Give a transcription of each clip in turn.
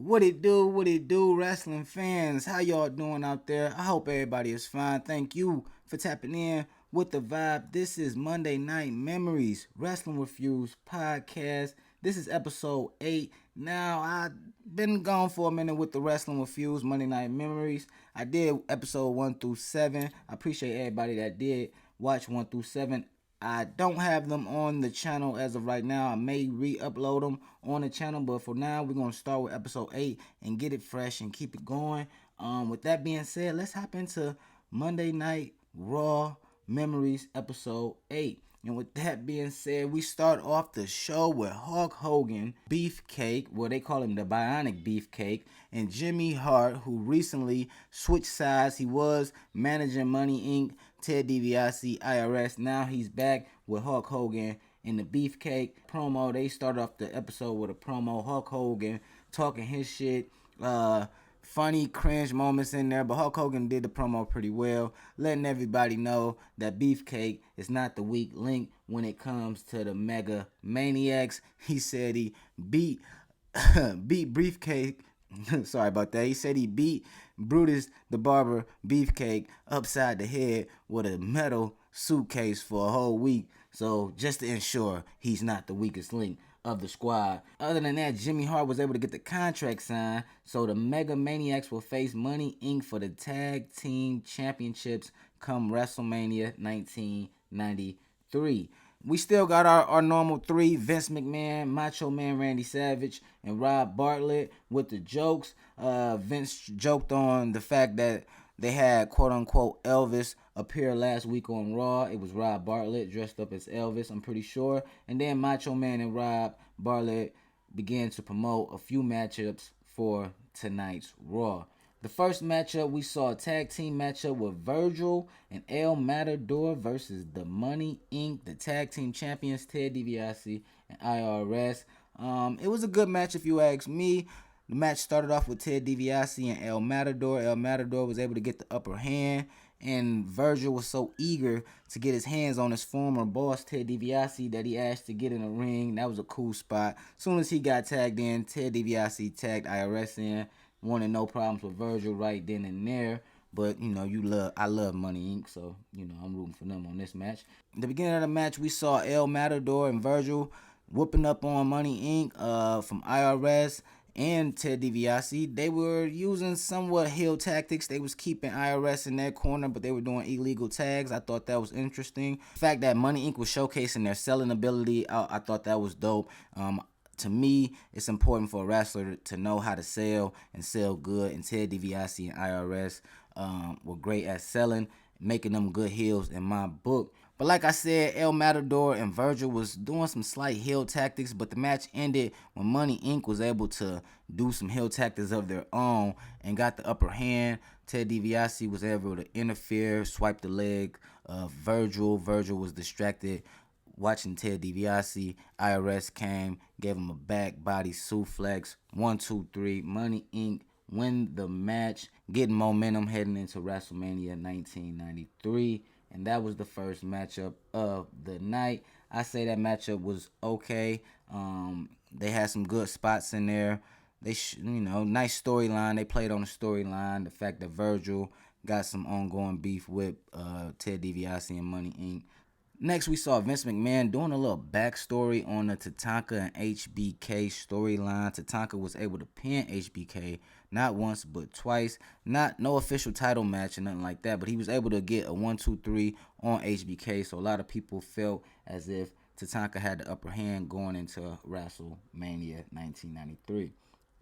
What it do, wrestling fans? How y'all doing out there? I hope everybody is fine. Thank you for tapping in with the vibe. This is Monday Night Memories, Wrestling Reviews podcast. This is episode 8. Now, I've been gone for a minute with the Wrestling Reviews, Monday Night Memories. I did episode 1 through 7. I appreciate everybody that did watch 1 through 7. I don't have them on the channel as of right now. I may re-upload them on the channel, but for now, we're going to start with episode 8 and get it fresh and keep it going. With that being said, let's hop into Monday Night Raw Memories episode 8. And with that being said, we start off the show with Hulk Hogan, Beefcake, well, they call him the Bionic Beefcake, and Jimmy Hart, who recently switched sides. He was managing Money Inc., Ted DiBiase, IRS. Now he's back with Hulk Hogan in the Beefcake promo. They start off the episode with a promo. Hulk Hogan talking his shit. Funny cringe moments in there, but Hulk Hogan did the promo pretty well, letting everybody know that Beefcake is not the weak link when it comes to the Mega Maniacs. He said he beat Beefcake. Sorry about that. He said he beat Brutus the Barber Beefcake upside the head with a metal suitcase for a whole week. So just to ensure he's not the weakest link of the squad. Other than that, Jimmy Hart was able to get the contract signed, so the Mega Maniacs will face Money Inc. for the Tag Team Championships come WrestleMania 1993. We still got our normal 3, Vince McMahon, Macho Man Randy Savage, and Rob Bartlett with the jokes. Vince joked on the fact that they had quote-unquote Elvis appear last week on Raw. It was Rob Bartlett dressed up as Elvis, I'm pretty sure. And then Macho Man and Rob Bartlett began to promote a few matchups for tonight's Raw. The first matchup, we saw a tag team matchup with Virgil and El Matador versus the Money Inc., the tag team champions, Ted DiBiase and IRS. It was a good match if you ask me. The match started off with Ted DiBiase and El Matador. El Matador was able to get the upper hand, and Virgil was so eager to get his hands on his former boss, Ted DiBiase, that he asked to get in the ring. That was a cool spot. As soon as he got tagged in, Ted DiBiase tagged IRS in. Wanted no problems with Virgil right then and there. But, I love Money Inc., so, I'm rooting for them on this match. At the beginning of the match, we saw El Matador and Virgil whooping up on Money Inc. From IRS and Ted DiBiase. They were using somewhat heel tactics. They was keeping IRS in their corner, but they were doing illegal tags. I thought that was interesting. The fact that Money Inc. was showcasing their selling ability, I thought that was dope. To me, it's important for a wrestler to know how to sell and sell good, and Ted DiBiase and IRS were great at selling, making them good heels in my book. But like I said, El Matador and Virgil was doing some slight heel tactics, but the match ended when Money Inc. was able to do some heel tactics of their own and got the upper hand. Ted DiBiase was able to interfere, swipe the leg of Virgil. Virgil was distracted watching Ted DiBiase. IRS came, gave him a back body suplex. 1, 2, 3. Money Inc. win the match, getting momentum heading into WrestleMania 1993. And that was the first matchup of the night. I say that matchup was okay. They had some good spots in there. Nice storyline. They played on the storyline. The fact that Virgil got some ongoing beef with Ted DiBiase and Money Inc. Next, we saw Vince McMahon doing a little backstory on the Tatanka and HBK storyline. Tatanka was able to pin HBK not once but twice. No official title match or nothing like that, but he was able to get a 1, 2, 3 on HBK. So a lot of people felt as if Tatanka had the upper hand going into WrestleMania 1993.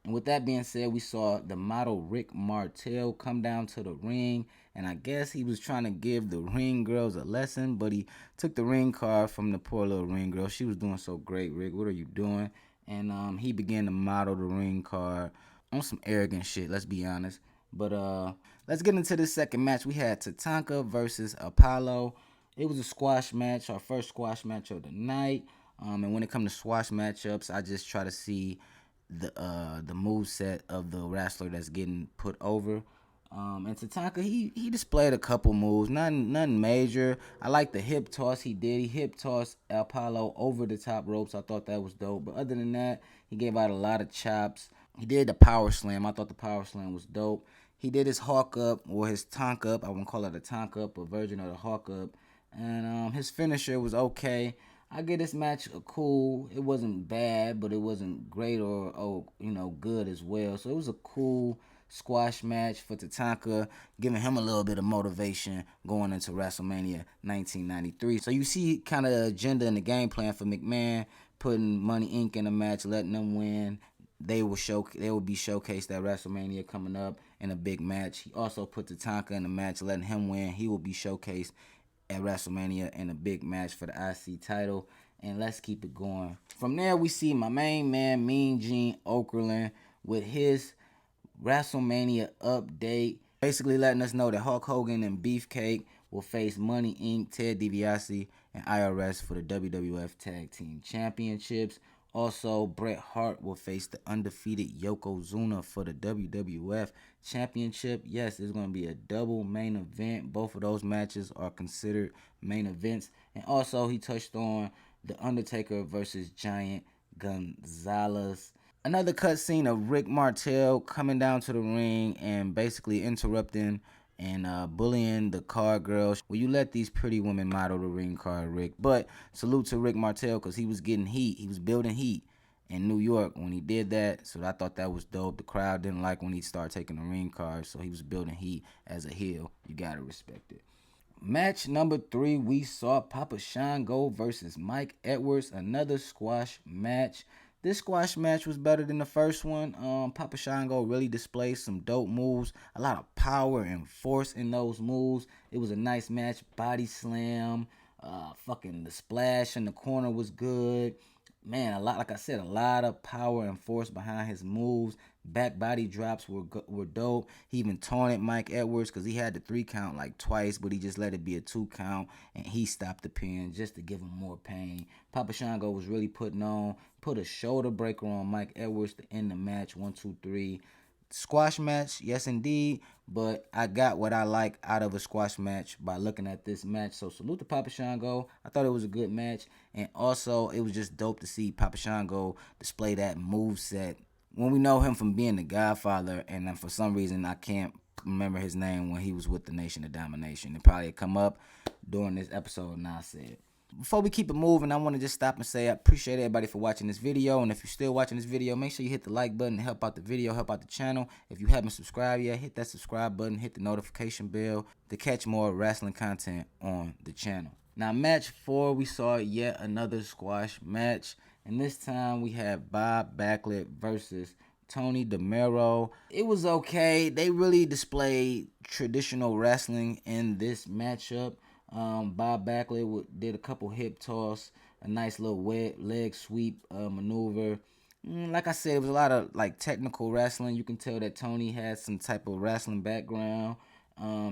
And with that being said, we saw the model Rick Martel come down to the ring, and I guess he was trying to give the ring girls a lesson, but he took the ring card from the poor little ring girl. She was doing so great. Rick, what are you doing? And he began to model the ring card on some arrogant shit, let's be honest. But let's get into the second match. We had Tatanka versus Apollo. It was a squash match, our first squash match of the night. And when it comes to squash matchups, I just try to see the move set of the wrestler that's getting put over. And Tatanka, he displayed a couple moves, nothing major. I like the hip toss he did. He hip tossed Apollo over the top ropes. I thought that was dope. But other than that, he gave out a lot of chops. He did the power slam. I thought the power slam was dope. He did his hawk up or his tonk up. I wouldn't call it a tonk up, a version of the hawk up. And his finisher was okay. I give this match a cool. It wasn't bad, but it wasn't great or good as well. So it was a cool squash match for Tatanka, giving him a little bit of motivation going into WrestleMania 1993. So you see kind of the agenda and the game plan for McMahon, putting Money Inc. in the match, letting them win. They will be showcased at WrestleMania coming up in a big match. He also put Tatanka in the match, letting him win. He will be showcased at WrestleMania in a big match for the IC title. And let's keep it going. From there, we see my main man, Mean Gene Okerlund, with his WrestleMania update, basically letting us know that Hulk Hogan and Beefcake will face Money Inc., Ted DiBiase, and IRS for the WWF Tag Team Championships. Also, Bret Hart will face the undefeated Yokozuna for the WWF Championship. Yes, it's going to be a double main event. Both of those matches are considered main events. And also, he touched on the Undertaker versus Giant Gonzalez. Another cutscene of Rick Martel coming down to the ring and basically interrupting and bullying the card girls. Well, you let these pretty women model the ring card, Rick. But salute to Rick Martel because he was getting heat. He was building heat in New York when he did that. So I thought that was dope. The crowd didn't like when he started taking the ring cards. So he was building heat as a heel. You got to respect it. Match number 3, we saw Papa Shango versus Mike Edwards. Another squash match. This squash match was better than the first one. Papa Shango really displayed some dope moves. A lot of power and force in those moves. It was a nice match. Body slam. Fucking the splash in the corner was good. Man, like I said, a lot of power and force behind his moves. Back body drops were dope. He even taunted Mike Edwards because he had the 3 count like twice, but he just let it be a 2 count, and he stopped the pin just to give him more pain. Papa Shango was really put a shoulder breaker on Mike Edwards to end the match. 1, 2, 3. Squash match, yes indeed, but I got what I like out of a squash match by looking at this match. So salute to Papa Shango. I thought it was a good match, and also it was just dope to see Papa Shango display that move set. When we know him from being the Godfather, and then for some reason I can't remember his name when he was with the Nation of Domination. It probably come up during this episode, and I said. Before we keep it moving, I want to just stop and say I appreciate everybody for watching this video. And if you're still watching this video, make sure you hit the like button to help out the video, help out the channel. If you haven't subscribed yet, hit that subscribe button, hit the notification bell to catch more wrestling content on the channel. Now, match 4, we saw yet another squash match. And this time we have Bob Backlund versus Tony Demoro. It was okay. They really displayed traditional wrestling in this matchup. Bob Backlund did a couple hip toss, a nice little wet leg sweep maneuver. Like I said, it was a lot of like technical wrestling. You can tell that Tony had some type of wrestling background.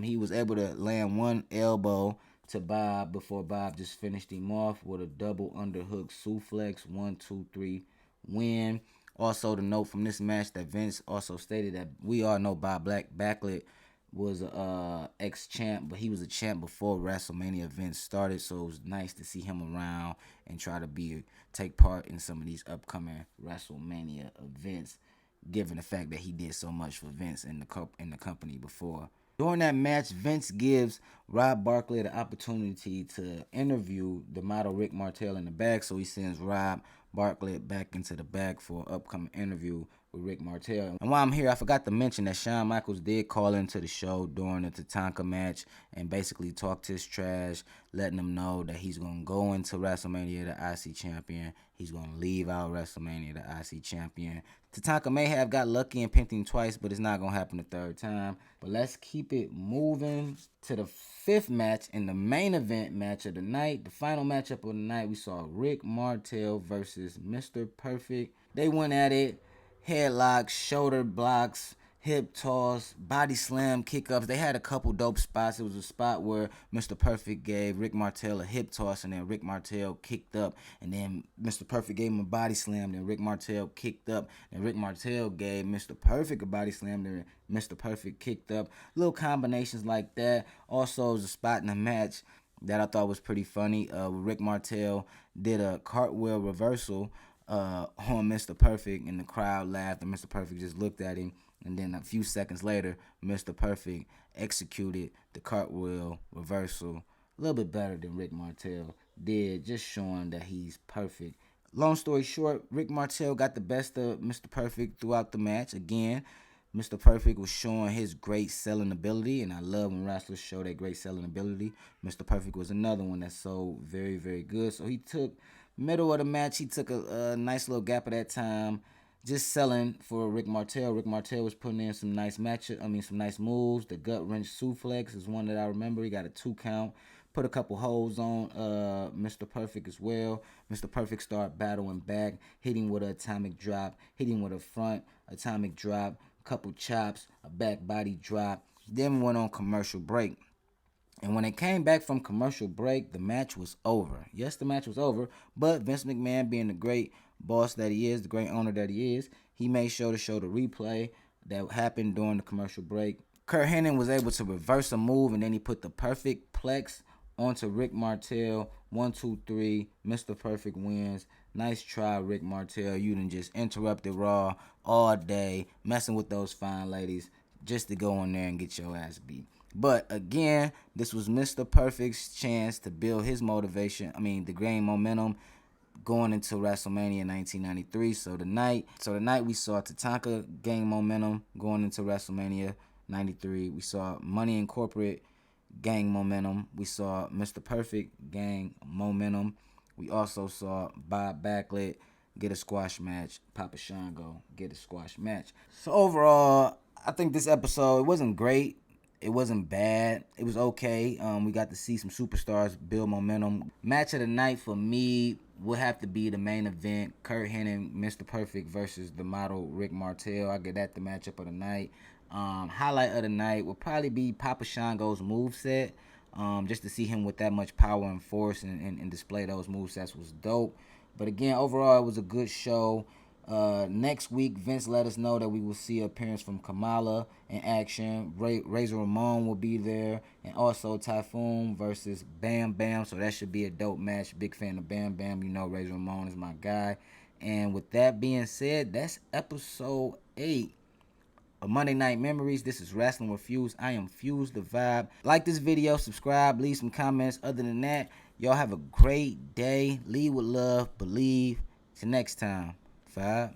He was able to land one elbow to Bob before Bob just finished him off with a double underhook suplex. 1, 2, 3, win. Also, to note from this match that Vince also stated that we all know Bob Backlund was a ex-champ, but he was a champ before WrestleMania events started, so it was nice to see him around and try to take part in some of these upcoming WrestleMania events, given the fact that he did so much for Vince in the company before. During that match, Vince gives Rob Barkley the opportunity to interview the model Rick Martel in the back, so he sends Rob Barkley back into the back for an upcoming interview with Rick Martel. And while I'm here, I forgot to mention that Shawn Michaels did call into the show during the Tatanka match and basically talked his trash, letting him know that he's going to go into WrestleMania the IC champion. He's going to leave out WrestleMania the IC champion. Tatanka may have got lucky and pinned him twice, but it's not going to happen the 3rd time. But let's keep it moving to the 5th match in the main event match of the night. The final matchup of the night, we saw Rick Martel versus Mr. Perfect. They went at it. Headlocks, shoulder blocks, hip toss, body slam, kick-ups. They had a couple dope spots. It was a spot where Mr. Perfect gave Rick Martel a hip toss, and then Rick Martel kicked up, and then Mr. Perfect gave him a body slam, then Rick Martel kicked up, and Rick Martel gave Mr. Perfect a body slam, then Mr. Perfect kicked up. Little combinations like that. Also, it was a spot in the match that I thought was pretty funny. Rick Martel did a cartwheel reversal on Mr. Perfect, and the crowd laughed, and Mr. Perfect just looked at him. And then a few seconds later, Mr. Perfect executed the cartwheel reversal a little bit better than Rick Martel did, just showing that he's perfect. Long story short, Rick Martel got the best of Mr. Perfect throughout the match. Again, Mr. Perfect was showing his great selling ability, and I love when wrestlers show that great selling ability. Mr. Perfect was another one that sold very, very good. So he took middle of the match, he took a nice little gap of that time, just selling for Rick Martel. Rick Martel was putting in some nice some nice moves. The gut wrench suplex is one that I remember. He got a 2 count. Put a couple holes on Mr. Perfect as well. Mr. Perfect started battling back, hitting with an atomic drop, hitting with a front atomic drop, couple chops, a back body drop. Then went on commercial break. And when it came back from commercial break, the match was over. Yes, the match was over, but Vince McMahon, being the great boss that he is, the great owner that he is, he made sure to show the replay that happened during the commercial break. Kurt Hennig was able to reverse a move, and then he put the perfect plex onto Rick Martel. 1, 2, 3. Mr. Perfect wins. Nice try, Rick Martel. You done just interrupted Raw all day, messing with those fine ladies just to go in there and get your ass beat. But again, this was Mr. Perfect's chance to build his motivation. To gain momentum going into WrestleMania 1993. So tonight we saw Tatanka gain momentum going into WrestleMania 93. We saw Money in Corporate gain momentum. We saw Mr. Perfect gain momentum. We also saw Bob Backlund get a squash match. Papa Shango get a squash match. So overall, I think this episode, it wasn't great. It wasn't bad. It was okay. We got to see some superstars build momentum. Match of the night for me would have to be the main event. Kurt Hennig, Mr. Perfect versus the model Rick Martel. I get that the matchup of the night. Highlight of the night will probably be Papa Shango's moveset. Just to see him with that much power and force and display those movesets was dope. But again, overall, it was a good show. Next week, Vince let us know that we will see an appearance from Kamala in action. Razor Ramon will be there, and also Typhoon versus Bam Bam. So that should be a dope match. Big fan of Bam Bam. You know Razor Ramon is my guy. And with that being said, that's episode 8 of Monday Night Memories. This is Wrestling with Fuze. I am Fuze the Vibe. Like this video, subscribe, leave some comments. Other than that, y'all have a great day. Lead with love, believe. Till next time. Vibe.